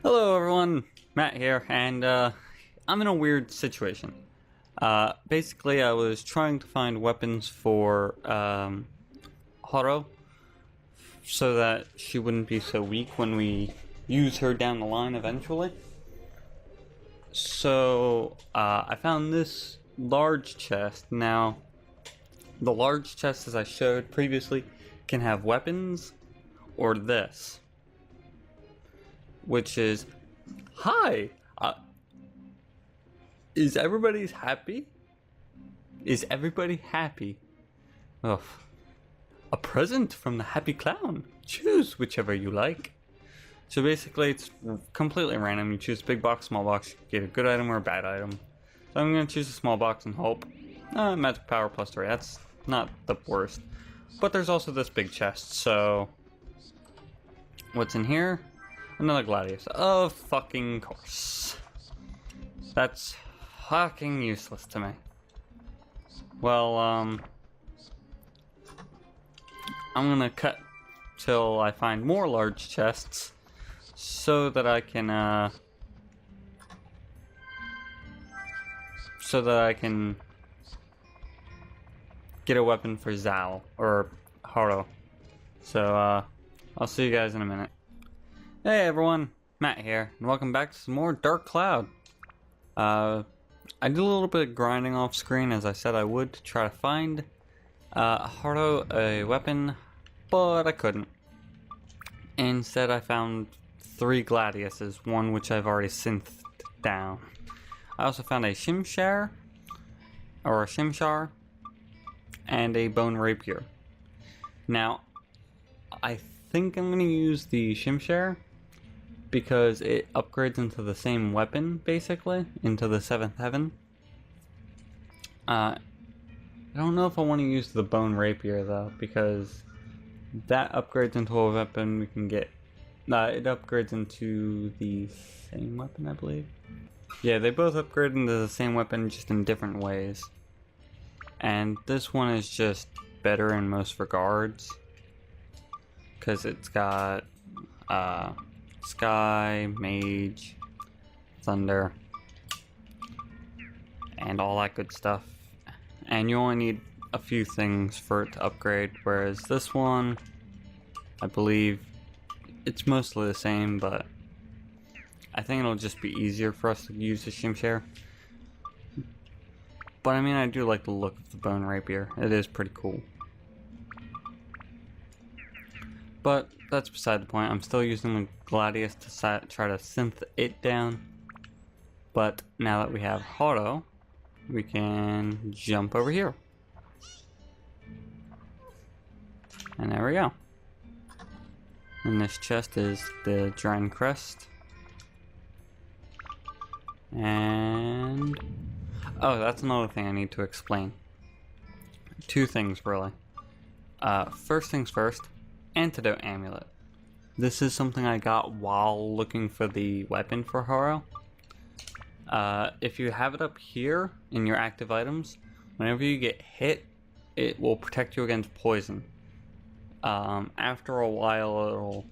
Hello everyone, Matt here, and I'm in a weird situation. Basically I was trying to find weapons for Horo so that she wouldn't be so weak when we use her down the line eventually. So I found this large chest. Now, the large chest, as I showed previously, can have weapons or this, which is hi. Is everybody happy? Is everybody happy? Oh, a present from the happy clown. Choose whichever you like. So basically, it's completely random. You choose big box, small box, get a good item or a bad item. So I'm gonna choose a small box and hope. Magic power +3. That's not the worst. But there's also this big chest. So what's in here? Another Gladius. Of fucking course. That's fucking useless to me. Well, I'm gonna cut till I find more large chests so that I can get a weapon for Zal or Horo. So I'll see you guys in a minute. Hey everyone, Matt here, and welcome back to some more Dark Cloud. I did a little bit of grinding off screen, as I said I would, to try to find Horo a weapon, but I couldn't. Instead I found 3 Gladiuses, one which I've already synthed down. I also found a Shimshar, or a Shimshar, and a Bone Rapier. Now, I think I'm going to use the Shimshar because it upgrades into the same weapon, basically, into the 7th heaven. I don't know if I want to use the Bone Rapier, though, because that upgrades into a weapon we can get. It upgrades into the same weapon, I believe. Yeah, they both upgrade into the same weapon, just in different ways. And this one is just better in most regards, because it's got Sky, Mage, Thunder, and all that good stuff. And you only need a few things for it to upgrade, whereas this one, I believe, it's mostly the same, but I think it'll just be easier for us to use the Shimshar. But I mean, I do like the look of the Bone Rapier. It is pretty cool. But that's beside the point. I'm still using the Gladius to try to synth it down. But now that we have Horo, we can jump over here. And there we go. And this chest is the Dragon Crest. And oh, that's another thing I need to explain. 2 things, really. First things first, Antidote Amulet. This is something I got while looking for the weapon for Horo. If you have it up here in your active items, whenever you get hit, it will protect you against poison. After a while,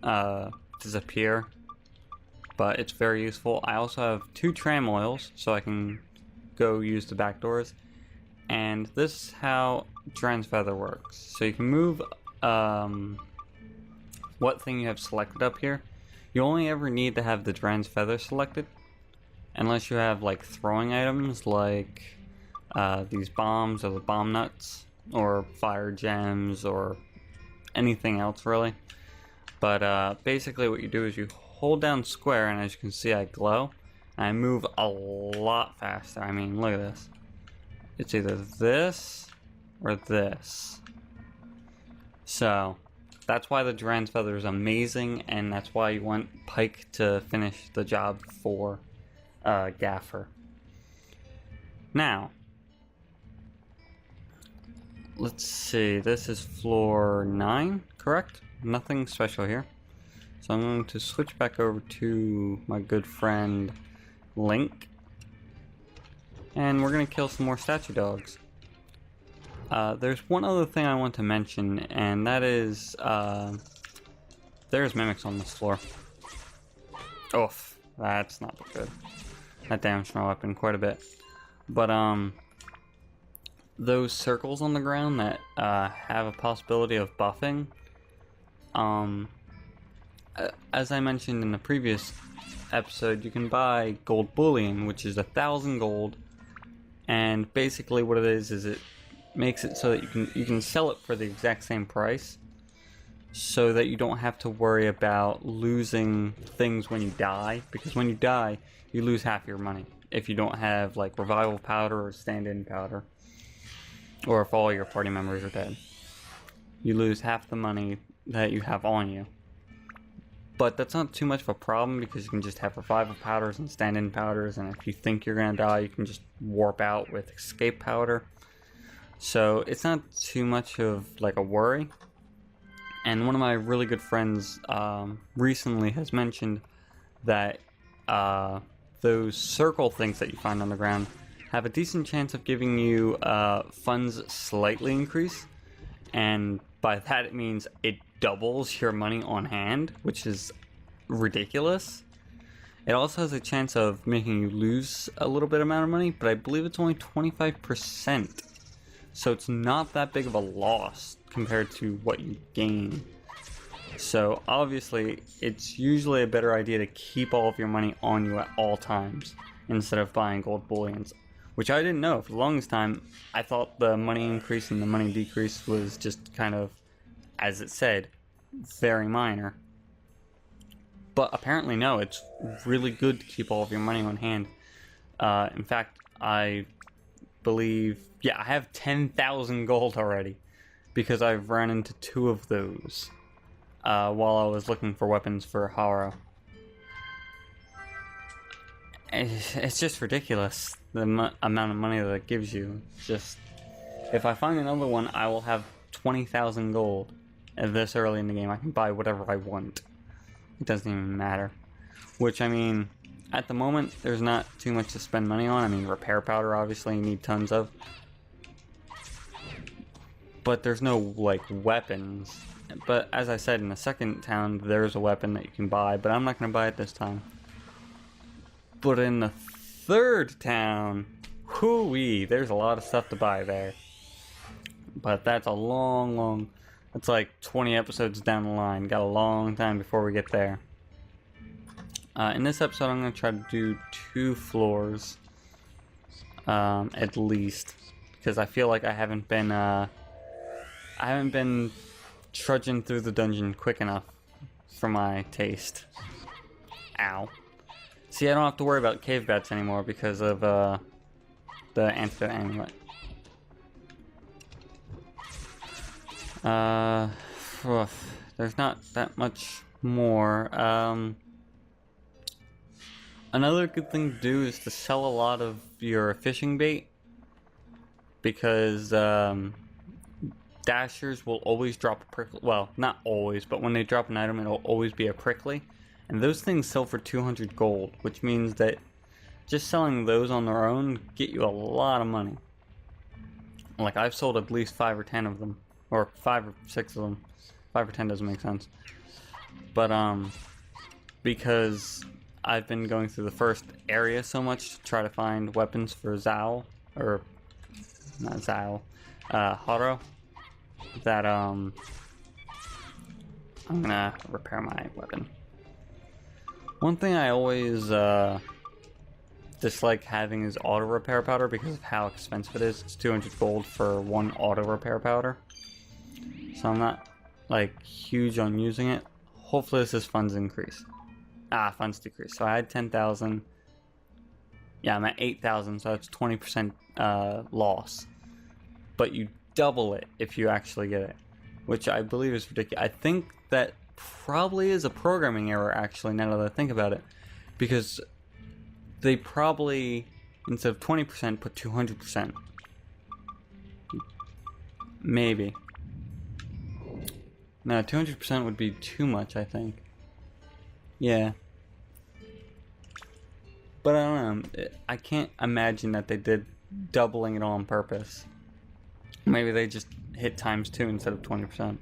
it'll disappear, but it's very useful. I also have 2 tram oils, so I can go use the back doors. And this is how Dran's Feather works. So you can move what thing you have selected up here. You only ever need to have the Dran's Feather selected, unless you have like throwing items like these bombs or the bomb nuts or fire gems or anything else really. But basically what you do is you hold down square, and as you can see I glow. I move a lot faster. I mean, look at this. It's either this or this. So that's why the Dran's Feather is amazing, and that's why you want Pike to finish the job for Gaffer. Now, let's see. This is floor 9, correct? Nothing special here. So I'm going to switch back over to my good friend Link, and we're gonna kill some more statue dogs. There's one other thing I want to mention, and that is there's mimics on this floor. Oof, that's not good. That damaged my weapon quite a bit. But, those circles on the ground that, have a possibility of buffing, as I mentioned in the previous episode, you can buy gold bullion, which is 1,000 gold, and basically what it is it makes it so that you can sell it for the exact same price, so that you don't have to worry about losing things when you die, because when you die, you lose half your money if you don't have like revival powder or stand-in powder, or if all your party members are dead. You lose half the money that you have on you. But that's not too much of a problem because you can just have revival powders and stand-in powders, and if you think you're gonna die, you can just warp out with escape powder. So it's not too much of like a worry. And one of my really good friends recently has mentioned that those circle things that you find on the ground have a decent chance of giving you funds slightly increase, and by that it means it doubles your money on hand, which is ridiculous. It also has a chance of making you lose a little bit amount of money, but I believe it's only 25%. So it's not that big of a loss compared to what you gain. So obviously, it's usually a better idea to keep all of your money on you at all times instead of buying gold bullions, which I didn't know. For the longest time, I thought the money increase and the money decrease was just kind of, as it said, very minor. But apparently no, it's really good to keep all of your money on hand. In fact, I believe, yeah, I have 10,000 gold already because I've ran into 2 of those while I was looking for weapons for Horo. It's just ridiculous, the amount of money that it gives you. Just, if I find another one, I will have 20,000 gold. This early in the game, I can buy whatever I want. It doesn't even matter. Which, I mean, at the moment, there's not too much to spend money on. I mean, repair powder, obviously, you need tons of. But there's no, like, weapons. But, as I said, in the second town, there's a weapon that you can buy, but I'm not going to buy it this time. But in the third town, hoo-wee, there's a lot of stuff to buy there. But that's a long... It's like 20 episodes down the line. Got a long time before we get there. In this episode, I'm going to try to do 2 floors. At least. Because I feel like I haven't been trudging through the dungeon quick enough for my taste. Ow. See, I don't have to worry about cave bats anymore because of the antidote amulet. There's not that much more. Another good thing to do is to sell a lot of your fishing bait, because dashers will always drop a prickly. Well, not always, but when they drop an item, it'll always be a prickly, and those things sell for 200 gold, which means that just selling those on their own get you a lot of money. Like, I've sold at least 5 or 10 of them. Or 5 or 6 of them. 5 or 10 doesn't make sense. But, because I've been going through the first area so much to try to find weapons for Zal, or, not Zal, Horo, that, I'm gonna repair my weapon. One thing I always, dislike having is auto repair powder because of how expensive it is. It's 200 gold for 1 auto repair powder. So I'm not, like, huge on using it. Hopefully this is funds increase. Funds decrease. So I had 10,000. Yeah, I'm at 8,000, so that's 20% loss. But you double it if you actually get it, which I believe is ridiculous. I think that probably is a programming error, actually, now that I think about it. Because they probably, instead of 20%, put 200%. Maybe. No, 200% would be too much, I think. Yeah. But I don't know. I can't imagine that they did doubling it on purpose. Maybe they just hit ×2 instead of 20%.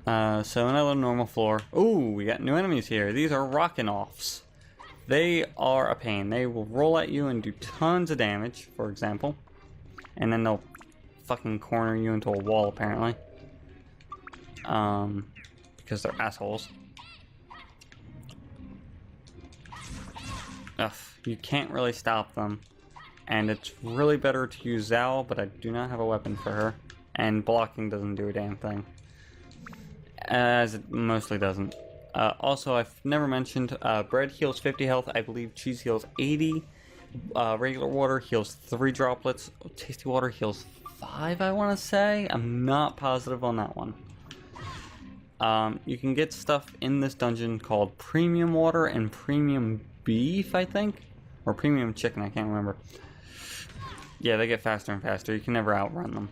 So another normal floor. Ooh, we got new enemies here. These are rockin' offs. They are a pain. They will roll at you and do tons of damage, for example. And then they'll fucking corner you into a wall, apparently. Because they're assholes. Ugh, you can't really stop them. And it's really better to use Zal, but I do not have a weapon for her. And blocking doesn't do a damn thing. As it mostly doesn't. Also, I've never mentioned, bread heals 50 health. I believe cheese heals 80. Regular water heals 3 droplets. Tasty water heals 5, I want to say. I'm not positive on that one. You can get stuff in this dungeon called premium water and premium beef, I think? Or premium chicken, I can't remember. Yeah, they get faster and faster. You can never outrun them.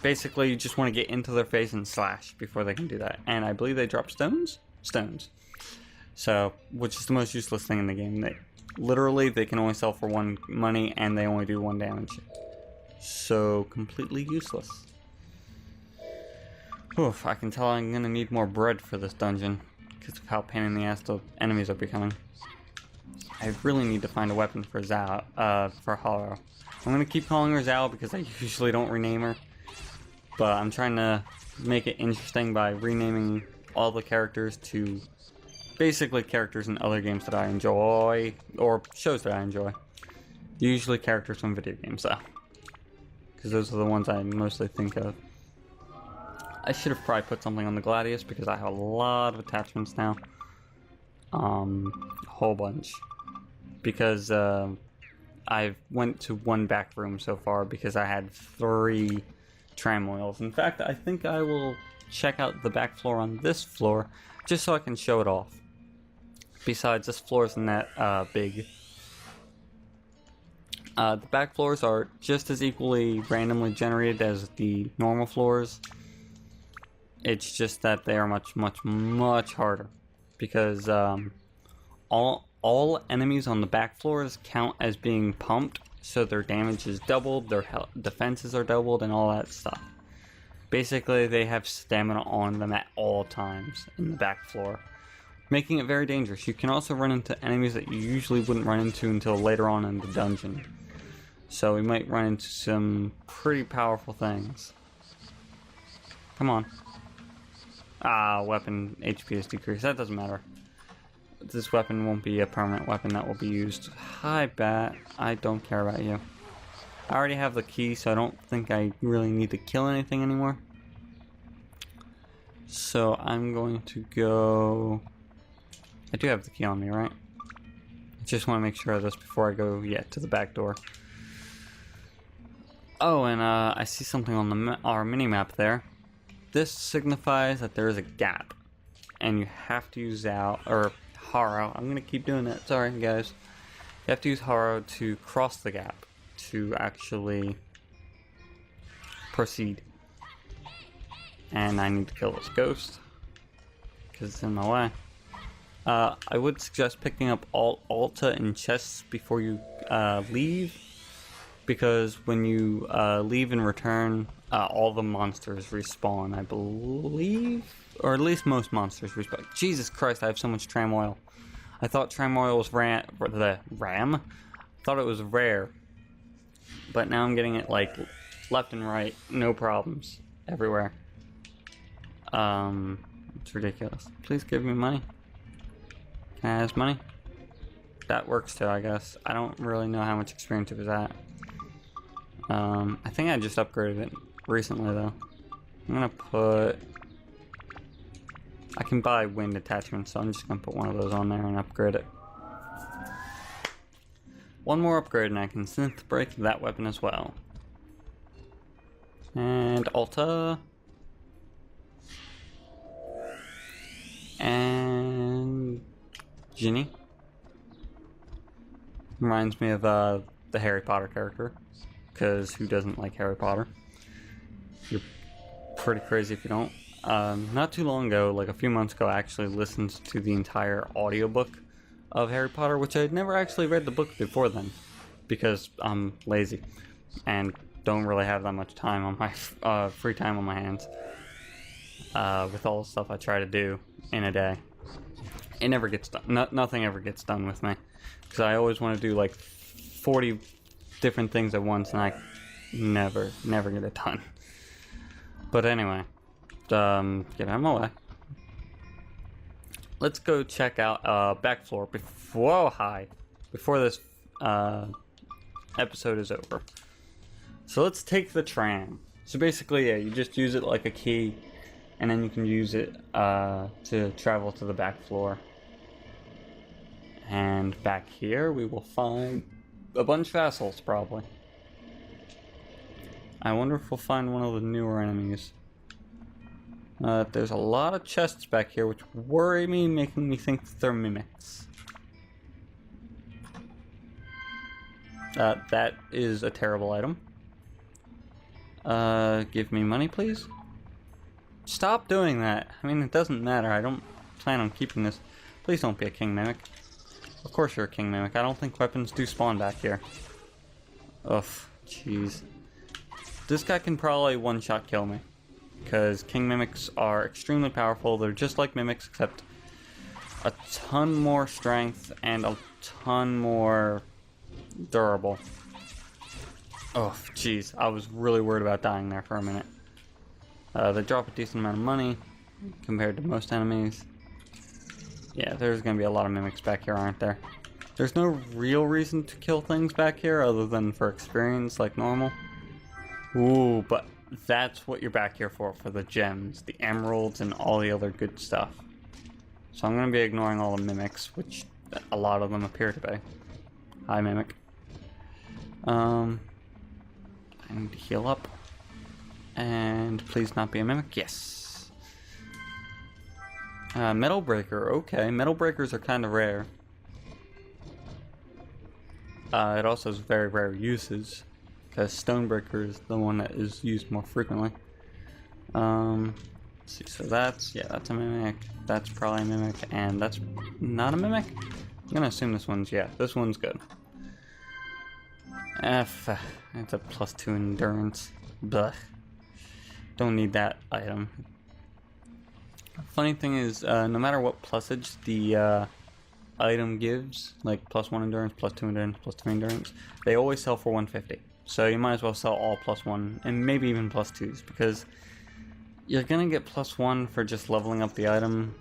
Basically, you just want to get into their face and slash before they can do that. And I believe they drop stones? Stones. So, which is the most useless thing in the game. Literally, they can only sell for 1 money and they only do 1 damage. So, completely useless. Oof, I can tell I'm gonna need more bread for this dungeon. Because of how pain in the ass the enemies are becoming. I really need to find a weapon for for Horo. I'm gonna keep calling her Zal because I usually don't rename her. But I'm trying to make it interesting by renaming all the characters to basically characters in other games that I enjoy, or shows that I enjoy. Usually characters from video games, though. Because those are the ones I mostly think of. I should have probably put something on the Gladius because I have a lot of attachments now. A whole bunch. Because I went to 1 back room so far because I had 3 tram wheels. In fact, I think I will check out the back floor on this floor just so I can show it off. Besides, this floor isn't that big. The back floors are just as equally randomly generated as the normal floors. It's just that they are much, much, much harder. Because all enemies on the back floors count as being pumped. So their damage is doubled, their defenses are doubled, and all that stuff. Basically, they have stamina on them at all times in the back floor, making it very dangerous. You can also run into enemies that you usually wouldn't run into until later on in the dungeon. So we might run into some pretty powerful things. Come on. Ah, weapon HP is decreased. That doesn't matter. This weapon won't be a permanent weapon that will be used. Hi, Bat. I don't care about you. I already have the key, so I don't think I really need to kill anything anymore. So I'm going to go... I do have the key on me, right? I just want to make sure of this before I go yet to the back door. Oh, and I see something on our mini-map there. This signifies that there is a gap. And you have to use Horo. I'm gonna keep doing that. Sorry, guys. You have to use Horo to cross the gap to actually proceed. And I need to kill this ghost because it's in my way. I would suggest picking up all Alta and chests before you leave, because when you leave and return, all the monsters respawn, I believe. Or at least most monsters respawn. Jesus Christ, I have so much tram oil. I thought tram oil was ram. I thought it was rare. But now I'm getting it like left and right, no problems, everywhere. It's ridiculous. Please give me money. Can I ask money? That works too, I guess. I don't really know how much experience it was at. I think I just upgraded it recently though. I'm gonna put... I can buy wind attachments, so I'm just gonna put one of those on there and upgrade it. One more upgrade and I can synth break that weapon as well. And Alta. And Ginny. Reminds me of the Harry Potter character. Because who doesn't like Harry Potter? You're pretty crazy if you don't. Not too long ago, like a few months ago, I actually listened to the entire audiobook of Harry Potter, which I had never actually read the book before then, because I'm lazy and don't really have that much time on my free time on my hands. with all the stuff I try to do in a day. It never gets done. Nothing ever gets done with me. Because I always want to do like 40 different things at once, and I never get it done. But anyway, get out of my way. Let's go check out back floor before this episode is over. So let's take the tram. So basically, yeah, you just use it like a key, and then you can use it to travel to the back floor. And back here, we will find a bunch of assholes, probably. I wonder if we'll find one of the newer enemies. There's a lot of chests back here, which worry me, making me think that they're mimics. That is a terrible item. Give me money, please. Stop doing that. I mean, it doesn't matter. I don't plan on keeping this. Please don't be a king mimic. Of course you're a king mimic. I don't think weapons do spawn back here. Ugh, jeez. This guy can probably one-shot kill me. Because king mimics are extremely powerful. They're just like mimics, except a ton more strength and a ton more durable. Oh, jeez. I was really worried about dying there for a minute. They drop a decent amount of money compared to most enemies. Yeah, there's going to be a lot of mimics back here, aren't there? There's no real reason to kill things back here other than for experience like normal. Ooh, but that's what you're back here for the gems, the emeralds, and all the other good stuff. So I'm going to be ignoring all the mimics, which a lot of them appear to be. Hi, mimic. I need to heal up. And please not be a mimic. Yes. Metal breaker. Okay, metal breakers are kind of rare. It also has very rare uses, because Stonebreaker is the one that is used more frequently. Let's see, so that's a mimic, that's probably a mimic, and that's not a mimic? I'm gonna assume this one's good. It's a +2 endurance. Blech. Don't need that item. Funny thing is, no matter what plusage the item gives, like +1 endurance, +2 endurance, +3 endurance, they always sell for 150. So you might as well sell all +1 and maybe even +2s, because you're gonna get +1 for just leveling up the item,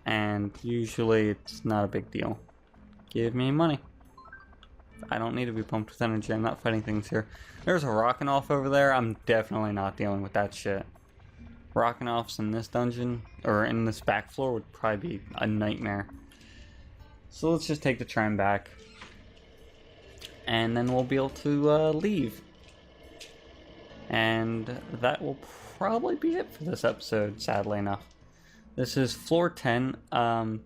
and usually it's not a big deal. Give me money. I don't need to be pumped with energy. I'm not fighting things here. There's a rockin' off over there. I'm definitely not dealing with that shit. Rockin' offs in this dungeon, or in this back floor, would probably be a nightmare. So let's just take the tram back. And then we'll be able to leave. And that will probably be it for this episode, sadly enough. This is floor 10.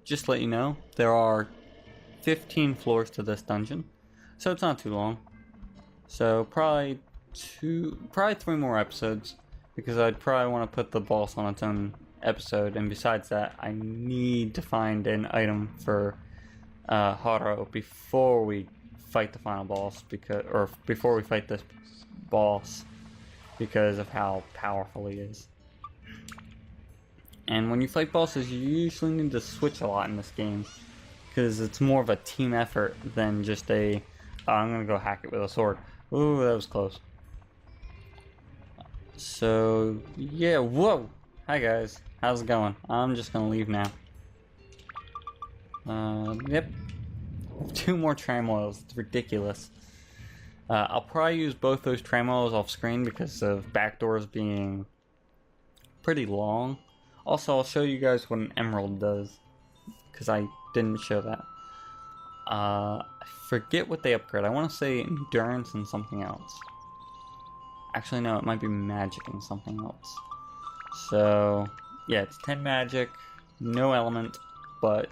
Just to let you know, there are 15 floors to this dungeon. So it's not too long. So probably 3 more episodes, because I'd probably want to put the boss on its own episode. And besides that, I need to find an item for Horo before we fight the final boss, before we fight this boss, because of how powerful he is. And when you fight bosses, you usually need to switch a lot in this game, because it's more of a team effort than just a I'm gonna go hack it with a sword. Ooh, that was close. So yeah, whoa! Hi guys, how's it going? I'm just gonna leave now. Yep. 2 more tram oils. It's ridiculous. I'll probably use both those tram oils off screen because of backdoors being pretty long. Also, I'll show you guys what an emerald does, because I didn't show that. I forget what they upgrade. I want to say endurance and something else. Actually, no, it might be magic and something else. So, yeah, it's 10 magic, no element, but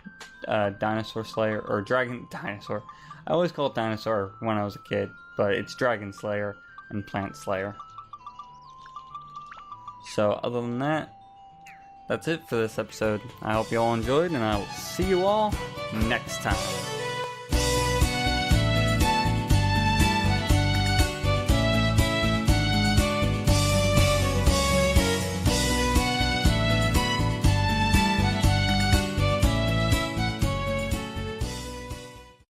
Dinosaur Slayer, or Dragon Dinosaur. I always call it Dinosaur when I was a kid, but it's Dragon Slayer and Plant Slayer. So, other than that, that's it for this episode. I hope you all enjoyed, and I will see you all next time.